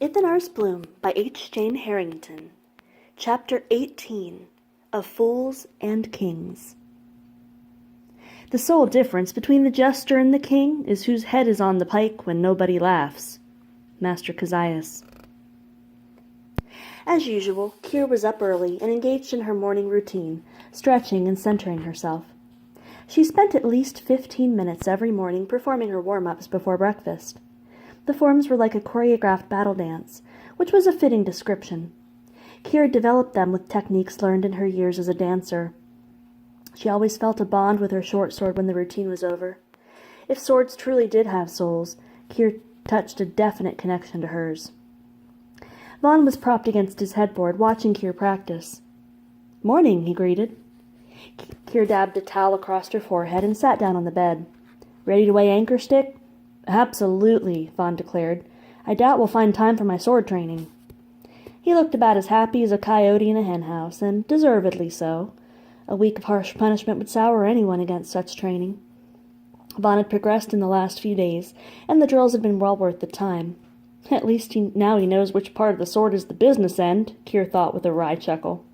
Ithinar's Bloom by H. Jane Harrington. Chapter 18 of Fools and Kings. The sole difference between the jester and the king is whose head is on the pike when nobody laughs. Master Kezias. As usual, Keir was up early and engaged in her morning routine, stretching and centering herself. She spent at least 15 minutes every morning performing her warm-ups before breakfast. The forms were like a choreographed battle dance, which was a fitting description. Keir developed them with techniques learned in her years as a dancer. She always felt a bond with her short sword when the routine was over. If swords truly did have souls, Keir touched a definite connection to hers. Vaughn was propped against his headboard, watching Keir practice. "Morning," he greeted. Keir dabbed a towel across her forehead and sat down on the bed. "Ready to weigh anchor stick?" "Absolutely," Vaughn declared. "I doubt we'll find time for my sword training." He looked about as happy as a coyote in a henhouse, and deservedly so. A week of harsh punishment would sour anyone against such training. Vaughn had progressed in the last few days, and the drills had been well worth the time. At least now he knows which part of the sword is the business end, Keir thought with a wry chuckle.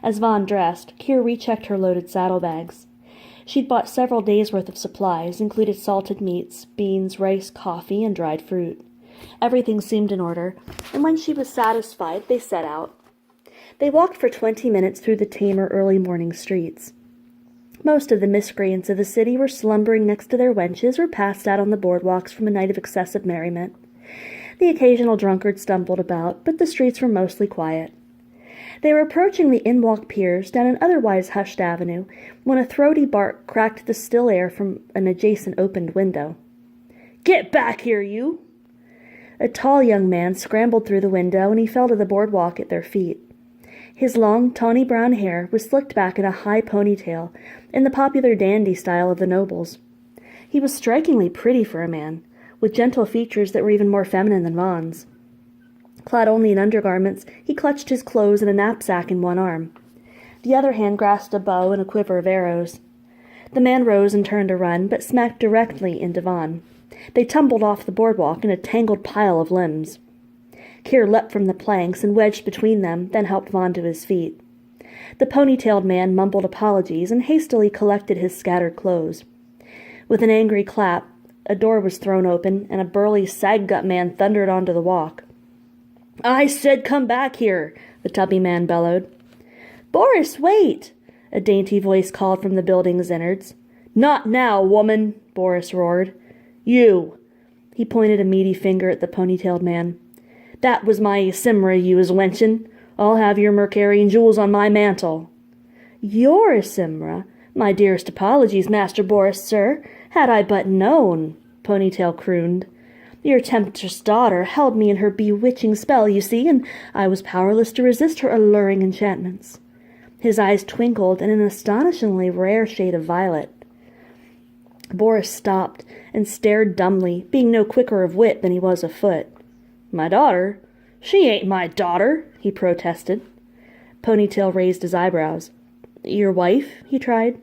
As Vaughn dressed, Keir rechecked her loaded saddlebags. She'd bought several days' worth of supplies, included salted meats, beans, rice, coffee, and dried fruit. Everything seemed in order, and when she was satisfied, they set out. They walked for 20 minutes through the tamer early morning streets. Most of the miscreants of the city were slumbering next to their wenches or passed out on the boardwalks from a night of excessive merriment. The occasional drunkard stumbled about, but the streets were mostly quiet. They were approaching the in-walk piers down an otherwise hushed avenue when a throaty bark cracked the still air from an adjacent opened window. "Get back here, you!" A tall young man scrambled through the window, and he fell to the boardwalk at their feet. His long, tawny brown hair was slicked back in a high ponytail, in the popular dandy style of the nobles. He was strikingly pretty for a man, with gentle features that were even more feminine than Vaughn's. Clad only in undergarments, he clutched his clothes and a knapsack in one arm. The other hand grasped a bow and a quiver of arrows. The man rose and turned to run, but smacked directly into Vaughn. They tumbled off the boardwalk in a tangled pile of limbs. Keir leapt from the planks and wedged between them, then helped Vaughn to his feet. The pony-tailed man mumbled apologies and hastily collected his scattered clothes. With an angry clap, a door was thrown open, and a burly sag-gut man thundered onto the walk. "I said come back here," the tubby man bellowed. "Boris, wait!" a dainty voice called from the building's innards. "Not now, woman!" Boris roared. "You!" He pointed a meaty finger at the pony-tailed man. "That was my Isimra you was wenching. I'll have your Mercarian jewels on my mantle." "Your Isimra? My dearest apologies, Master Boris, sir. Had I but known," Ponytail crooned. "Your temptress daughter held me in her bewitching spell, you see, and I was powerless to resist her alluring enchantments." His eyes twinkled in an astonishingly rare shade of violet. Boris stopped and stared dumbly, being no quicker of wit than he was of foot. "My daughter? She ain't my daughter," he protested. Ponytail raised his eyebrows. "Your wife?" he tried.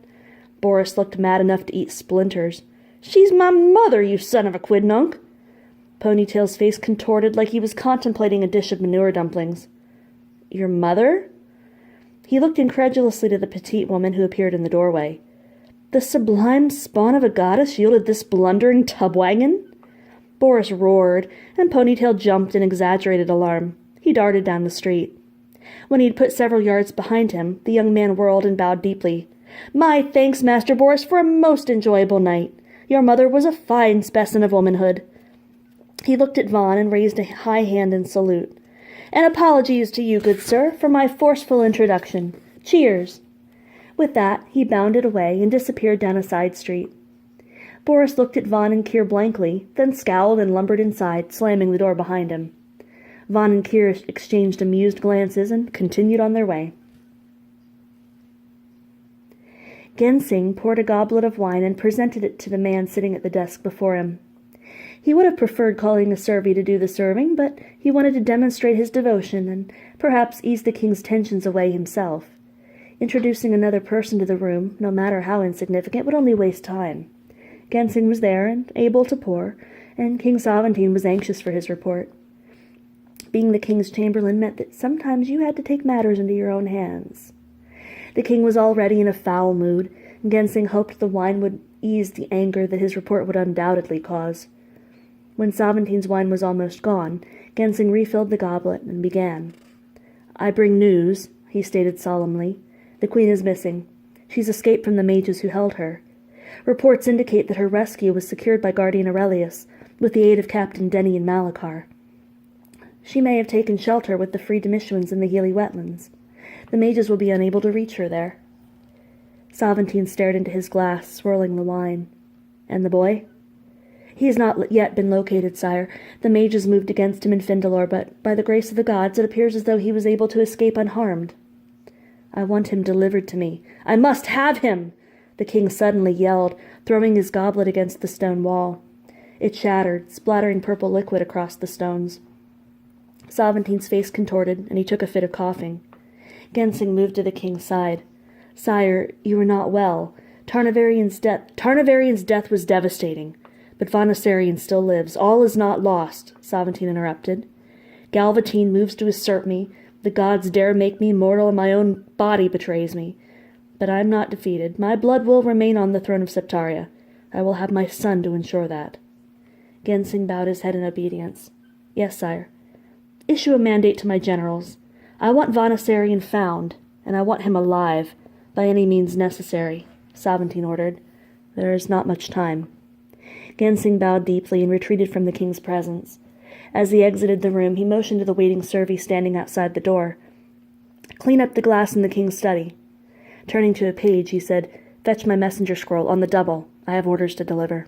Boris looked mad enough to eat splinters. "She's my mother, you son of a quidnunc!" Ponytail's face contorted like he was contemplating a dish of manure dumplings. "Your mother?" He looked incredulously to the petite woman who appeared in the doorway. "The sublime spawn of a goddess yielded this blundering tub-wagon?" Boris roared, and Ponytail jumped in exaggerated alarm. He darted down the street. When he had put several yards behind him, the young man whirled and bowed deeply. "My thanks, Master Boris, for a most enjoyable night. Your mother was a fine specimen of womanhood." He looked at Vaughn and raised a high hand in salute. "And apologies to you, good sir, for my forceful introduction. Cheers!" With that, he bounded away and disappeared down a side street. Boris looked at Vaughn and Keir blankly, then scowled and lumbered inside, slamming the door behind him. Vaughn and Keir exchanged amused glances and continued on their way. Gensing poured a goblet of wine and presented it to the man sitting at the desk before him. He would have preferred calling a servy to do the serving, but he wanted to demonstrate his devotion and perhaps ease the king's tensions away himself. Introducing another person to the room, no matter how insignificant, would only waste time. Gensing was there and able to pour, and King Saventine was anxious for his report. being the king's chamberlain meant that sometimes you had to take matters into your own hands. The king was already in a foul mood, and Gensing hoped the wine would ease the anger that his report would undoubtedly cause. When Savantine's wine was almost gone, Gensing refilled the goblet and began. "I bring news," he stated solemnly. "The queen is missing. She's escaped from the mages who held her. Reports indicate that her rescue was secured by Guardian Aurelius, with the aid of Captain Denny and Malachar. She may have taken shelter with the free Domitians in the Healy wetlands. The mages will be unable to reach her there." Savantine stared into his glass, swirling the wine. "And the boy?" "He has not yet been located, sire. The mages moved against him in Findalore, but by the grace of the gods it appears as though he was able to escape unharmed." "I want him delivered to me. I must have him!" the king suddenly yelled, throwing his goblet against the stone wall. It shattered, splattering purple liquid across the stones. Savantine's face contorted, and he took a fit of coughing. Gensing moved to the king's side. "Sire, you are not well. Tarnavarian's death was devastating. But Vanasarian still lives. All is not lost," Savantine interrupted. "Galvatine moves to usurp me. The gods dare make me mortal, and my own body betrays me. But I am not defeated. My blood will remain on the throne of Septaria. I will have my son to ensure that." Gensing bowed his head in obedience. "Yes, sire." "Issue a mandate to my generals. I want Vanasarian found, and I want him alive, by any means necessary," Savantine ordered. "There is not much time." Gensing bowed deeply and retreated from the king's presence. As he exited the room, he motioned to the waiting servant standing outside the door. "Clean up the glass in the king's study." Turning to a page, he said, "Fetch my messenger scroll on the double. I have orders to deliver."